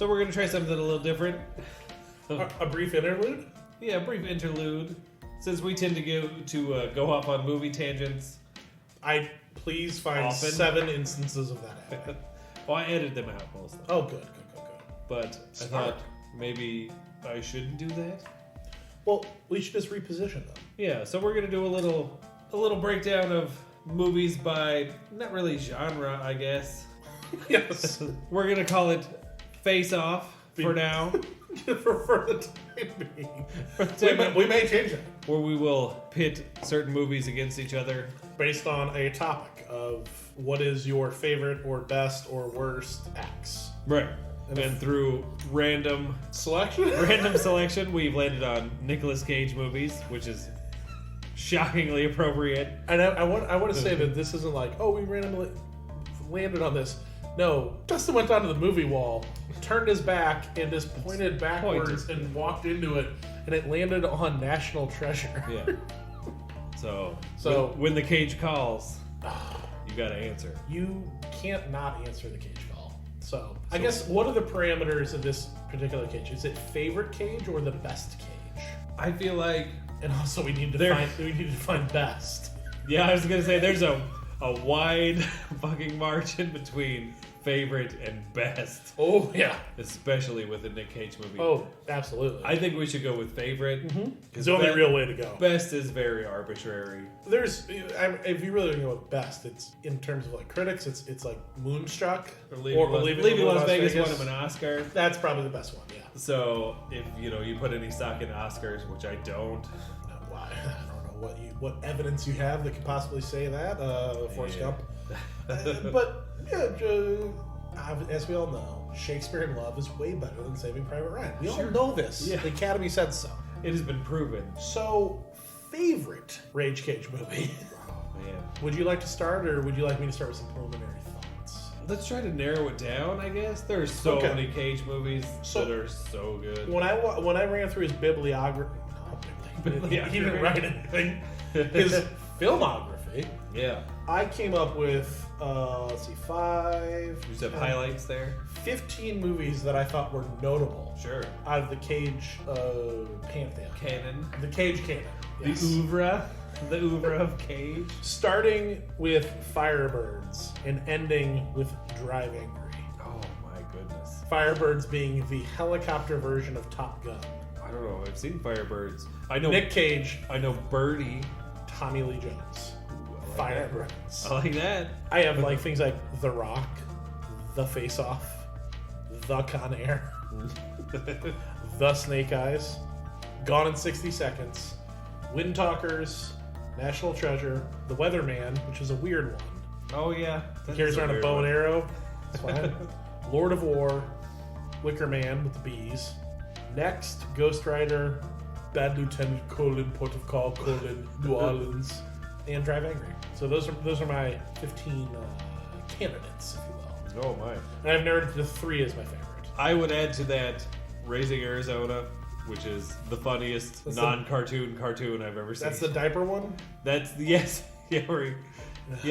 So we're going to try something a little different. A brief interlude? Yeah, a brief interlude. Since we tend to go off on movie tangents. Please find Often. 7 instances of that happening. Well, I edited them out mostly. Oh, good. But Smart. I thought maybe I shouldn't do that. Well, we should just reposition them. Yeah, so we're gonna do a little breakdown of movies by not really genre, I guess. Yes. We're gonna call it Face Off for now. for the time being. We may change it. Where we will pit certain movies against each other. Based on a topic of what is your favorite or best or worst X. Right. And then through random selection, we've landed on Nicolas Cage movies, which is shockingly appropriate. And I want to say that this isn't like, oh, we randomly landed on this. No, Justin went down to the movie wall, turned his back, and just pointed backwards and walked into it, and it landed on National Treasure. Yeah. So when the cage calls, you gotta answer. You can't not answer the cage call. So I guess what are the parameters of this particular cage? Is it favorite cage or the best cage? I feel like, and also we need to find best. Yeah, I was gonna say there's a wide fucking margin between favorite and best. Oh yeah, especially with the Nick Cage movie. Oh, absolutely. I think we should go with favorite. Mm-hmm. It's the only real way to go. Best is very arbitrary. If you really want to go with best, it's in terms of like critics, it's like Moonstruck or Leaving Las Vegas won him an Oscar. That's probably the best one. Yeah. So if you put any stock in Oscars, which I don't. Why? I don't know what evidence you have that could possibly say that. Forrest Gump. But yeah, as we all know, Shakespeare in Love is way better than Saving Private Ryan. We all know this. Yeah. The Academy said so. It has been proven. So, favorite Rage Cage movie? Oh man. Would you like to start, or would you like me to start with some preliminary thoughts? Let's try to narrow it down. I guess there's so many Cage movies that are so good. When I ran through his bibliography, he didn't write anything. His filmography. Yeah. I came up with, let's see, 5. You have highlights there? 15 movies that I thought were notable. Sure. Out of the Cage pantheon. Canon. The Cage canon. Yes. The oeuvre of Cage. Starting with Firebirds and ending with Drive Angry. Oh my goodness. Firebirds being the helicopter version of Top Gun. I don't know. I've seen Firebirds. I know Nick Cage. I know Birdie. Tommy Lee Jones. Firebirds. I like that. I have like things like The Rock, The Face Off, The Con Air, The Snake Eyes, Gone in 60 Seconds, Wind Talkers, National Treasure, The Weatherman, which is a weird one. Oh yeah. Carries around a bow and arrow. That's fine. Lord of War, Wicker Man with the bees. Next, Ghost Rider, Bad Lieutenant Colin, Port of Call, Colin, New Orleans, and Drive Angry. So those are my 15 candidates, if you will. Oh my! And I've narrowed to 3 as my favorite. I would add to that Raising Arizona, which is the funniest non-cartoon cartoon I've ever seen. That's the diaper one? That's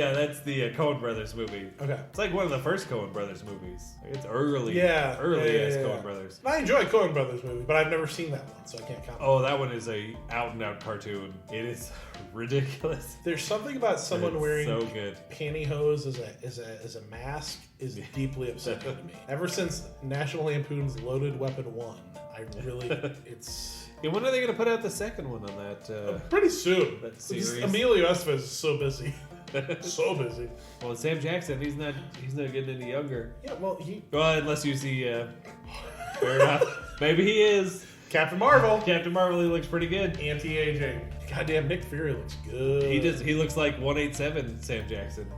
that's the Coen Brothers movie. Okay. It's like one of the first Coen Brothers movies. It's early as Coen Brothers. I enjoy Coen Brothers movies, but I've never seen that one, so I can't comment. Oh, that one is a out-and-out cartoon. It is ridiculous. There's something about someone wearing so good. pantyhose as a mask is deeply upsetting to me. Ever since National Lampoon's Loaded Weapon 1, I really it's. Yeah, when are they going to put out the second one on that? Pretty soon. That series. Emilio Estevez is so busy. So busy. Well, Sam Jackson, he's not getting any younger. Yeah, well, unless you see, fair enough. Maybe he is. Captain Marvel, he looks pretty good. Anti-aging. Goddamn, Nick Fury looks good. He does. He looks like 187 Sam Jackson.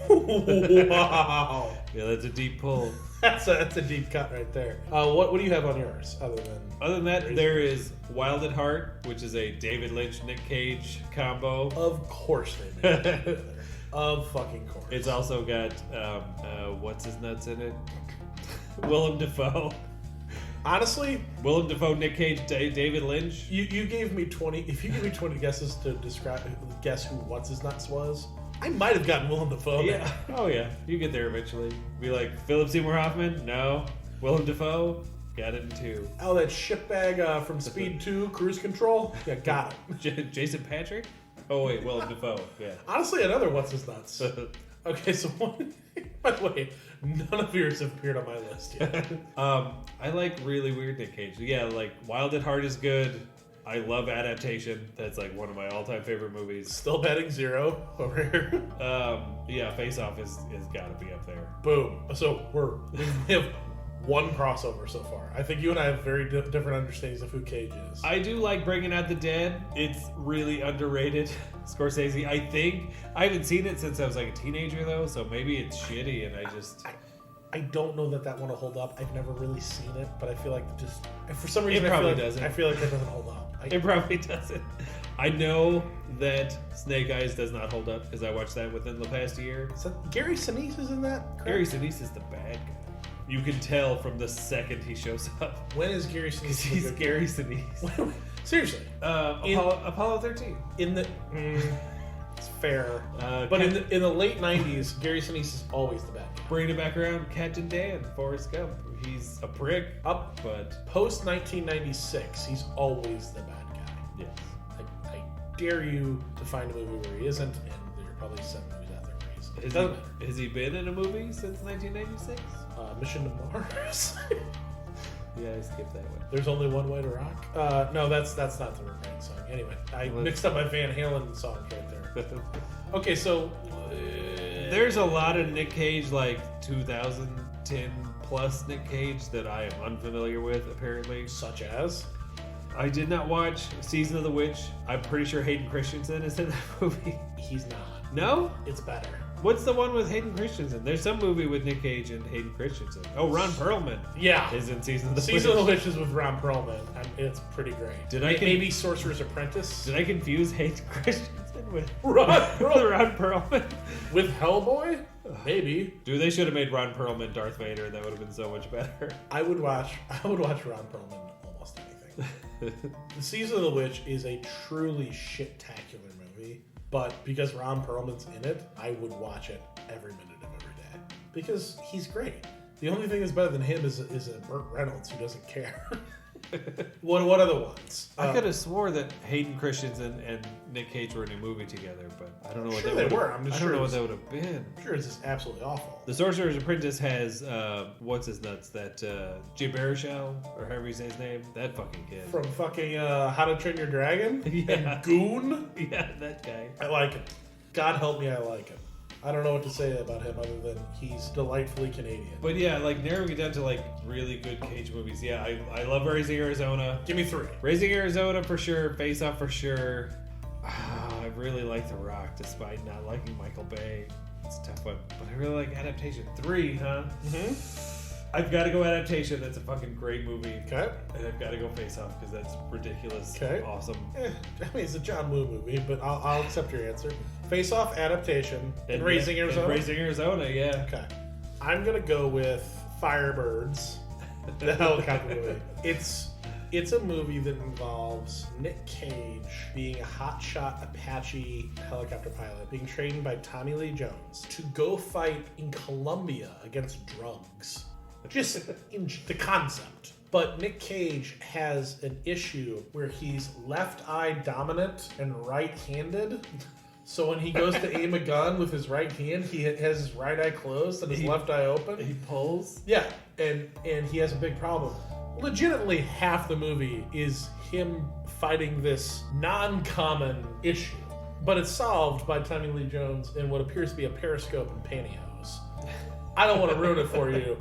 Wow. Yeah, that's a deep pull. That's a deep cut right there. What do you have on yours other than that? There is Wild at Heart, which is a David Lynch Nick Cage combo. Of course they made it. Of fucking course. It's also got what's his nuts in it? Willem Dafoe. Honestly, Willem Dafoe, Nick Cage, David Lynch. You gave me 20. If you give me 20 guesses to guess who What's His Nuts was, I might have gotten Willem Dafoe. Yeah. Oh yeah. You get there eventually. Be like Philip Seymour Hoffman. No. Willem Dafoe, got it in 2. Oh, that shitbag from Speed 2, Cruise Control? Yeah, got it. Jason Patrick? Oh, wait, Willem Dafoe, yeah. Honestly, another what's his nuts. Okay, so by the way, none of yours have appeared on my list yet. I like really weird Nick Cage. Yeah, like Wild at Heart is good. I love Adaptation. That's like one of my all-time favorite movies. Still betting 0 over here. Yeah, Face Off is got to be up there. Boom. So we have one crossover so far. I think you and I have very different understandings of who Cage is. I do like Bringing Out the Dead. It's really underrated. Scorsese, I think. I haven't seen it since I was like a teenager though, so maybe it's shitty and I don't know that one will hold up. I've never really seen it, but I feel like for some reason it probably doesn't. I feel like that doesn't hold up. It probably doesn't. I know that Snake Eyes does not hold up because I watched that within the past year. Is that Gary Sinise is in that? Correct? Gary Sinise is the bad guy. You can tell from the second he shows up. When is Gary Sinise? Because he's Gary Sinise. Seriously. Apollo 13. It's fair. But in the late 90s, Gary Sinise is always the bad guy. Bringing it back around, Captain Dan, Forrest Gump. He's a prick, but post 1996, he's always the bad guy. Yes. I dare you to find a movie where he isn't, and there are probably 7 movies out there where he's. Has he been in a movie since 1996? Mission to Mars. Yeah, I skipped that one. There's Only One Way to Rock. No, that's not the Refrain song. Anyway, I mixed up my Van Halen songs right there. Okay, so there's a lot of Nick Cage, like 2010 plus Nick Cage, that I am unfamiliar with, apparently. Such as? I did not watch Season of the Witch. I'm pretty sure Hayden Christensen is in that movie. He's not. No? It's better. What's the one with Hayden Christensen? There's some movie with Nick Cage and Hayden Christensen. Oh, Ron Perlman. Yeah. Is in Season of the Witch. Season of the Witch is with Ron Perlman, and it's pretty great. Maybe Sorcerer's Apprentice? Did I confuse Hayden Christensen with Ron Perlman? With Hellboy? Maybe. Dude, they should have made Ron Perlman Darth Vader. That would have been so much better. I would watch Ron Perlman almost anything. The Season of the Witch is a truly shit-tacular movie, but because Ron Perlman's in it, I would watch it every minute of every day because he's great. The only thing that's better than him is a Burt Reynolds who doesn't care. What are the ones? I could have swore that Hayden Christensen and Nick Cage were in a movie together, but I don't know what they were. I don't know what that would have been. I'm sure it's just absolutely awful. The Sorcerer's Apprentice has what's his nuts? That Jay Baruchel, or however you say his name. That fucking kid from fucking How to Train Your Dragon. Yeah. And Goon. Yeah, that guy. I like him. God help me, I like him. I don't know what to say about him other than he's delightfully Canadian. But yeah, like narrowing it down to like really good Cage movies. Yeah, I love Raising Arizona. Give me 3. Raising Arizona for sure. Face Off for sure. I really like The Rock despite not liking Michael Bay. It's a tough one. But I really like Adaptation. 3, huh? Mm-hmm. I've got to go Adaptation. That's a fucking great movie. Okay. And I've got to go Face Off because that's ridiculous. Okay. Awesome. I mean, it's a John Woo movie, but I'll accept your answer. Face Off, Adaptation, and Raising Arizona. And Raising Arizona, yeah. Okay. I'm gonna go with Firebirds, the helicopter movie. It's a movie that involves Nick Cage being a hotshot Apache helicopter pilot, being trained by Tommy Lee Jones to go fight in Colombia against drugs. Just in the concept. But Nick Cage has an issue where he's left eye dominant and right-handed. So when he goes to aim a gun with his right hand, he has his right eye closed and his left eye open. He pulls? Yeah, and he has a big problem. Legitimately, half the movie is him fighting this non-common issue. But it's solved by Tommy Lee Jones in what appears to be a periscope and pantyhose. I don't want to ruin it for you.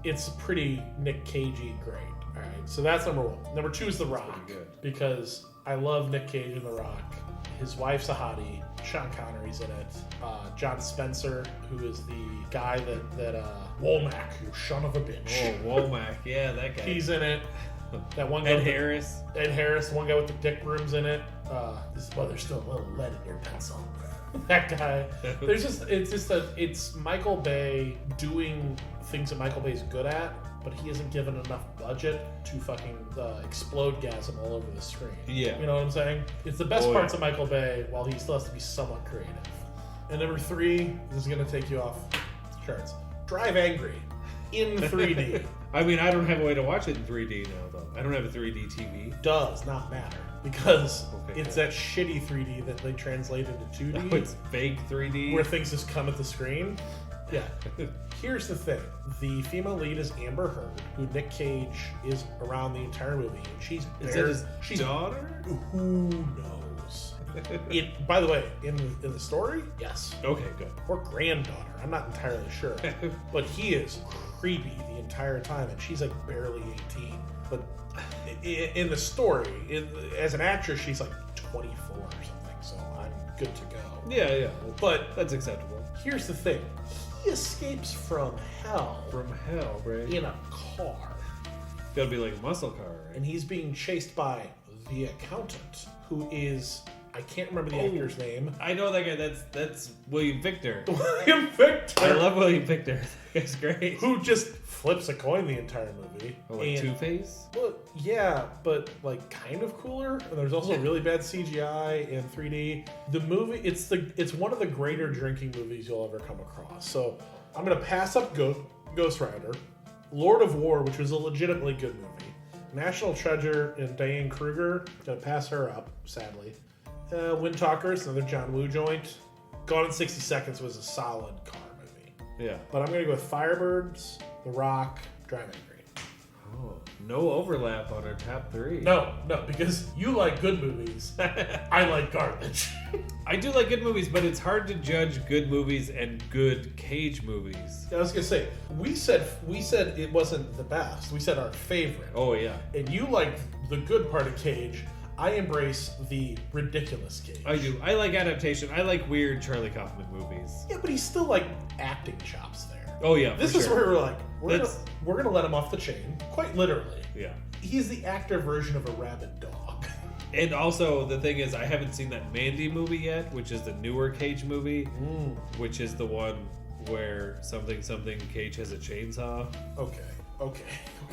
It's pretty Nick Cagey great. All right, so that's number 1. Number 2 is The Rock, because I love Nick Cage and The Rock. His wife's a hottie. Sean Connery's in it. John Spencer, who is the guy that Womack, you son of a bitch. Oh, Womack, yeah, that guy. He's in it. That one guy. Ed Harris, the one guy with the dick brooms in it. There's still a little lead in your pencil. That guy. It's Michael Bay doing things that Michael Bay's good at, but he isn't given enough budget to fucking explode gasm all over the screen. Yeah. You know what I'm saying? It's the best parts of Michael Bay while he still has to be somewhat creative. And number 3, this is going to take you off the charts. Drive Angry in 3D. I mean, I don't have a way to watch it in 3D now, though. I don't have a 3D TV. Does not matter because Okay, it's cool. that shitty 3D that they translate into 2D. Oh, it's fake 3D. where things just come at the screen. Yeah. Here's the thing. The female lead is Amber Heard, who Nick Cage is around the entire movie. And she's Is that his daughter? Who knows? By the way, in the story, yes. Okay, good. Or granddaughter. I'm not entirely sure. But he is creepy the entire time, and she's like barely 18. But in the story, as an actress, she's like 24 or something. So I'm good to go. Yeah. But That's acceptable. here's the thing. He escapes from hell From hell, right? in a car. Gotta be like a muscle car, right? And he's being chased by the accountant, who is, I can't remember the actor's name. I know that guy. That's William Victor. William Victor. I love William Victor. That's great. Who just flips a coin the entire movie. Oh, like And- Two-Face? Well, yeah, but like kind of cooler. And there's also really bad CGI and 3D. The movie, it's one of the greater drinking movies you'll ever come across. So I'm gonna pass up Ghost Rider, Lord of War, which was a legitimately good movie, National Treasure and Diane Kruger. Gonna pass her up, sadly. Wind Talkers, another John Woo joint. Gone in 60 Seconds was a solid car movie. Yeah. But I'm gonna go with Firebirds, The Rock, Drive Angry. Oh, no overlap on our top 3. No, because you like good movies. I like garbage. I do like good movies, but it's hard to judge good movies and good Cage movies. I was gonna say we said it wasn't the best. We said our favorite. Oh, yeah. And you like the good part of Cage. I embrace the ridiculous Cage. I do. I like adaptation. I like weird Charlie Kaufman movies. Yeah, but he's still like acting chops there. Oh, yeah, This for is sure. where we're like, we're That's- gonna let him off the chain, quite literally. Yeah. He's the actor version of a rabid dog. And also, the thing is, I haven't seen that Mandy movie yet, which is the newer Cage movie, which is the one where something Cage has a chainsaw. Okay.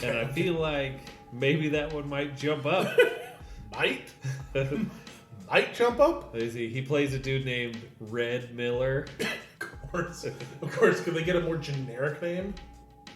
And I feel like maybe that one might jump up. might jump up. Let's see. He plays a dude named Red Miller. Of course. Could they get a more generic name?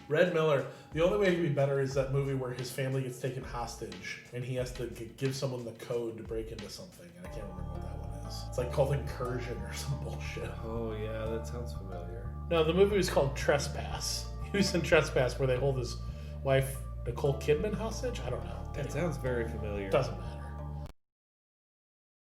Red Miller. The only way it could be better is that movie where his family gets taken hostage and he has to give someone the code to break into something. And I can't remember what that one is. It's like called Incursion or some bullshit. Oh, yeah, that sounds familiar. No, the movie was called Trespass. He was in Trespass where they hold his wife, Nicole Kidman, hostage? I don't know. That sounds very familiar. Doesn't matter.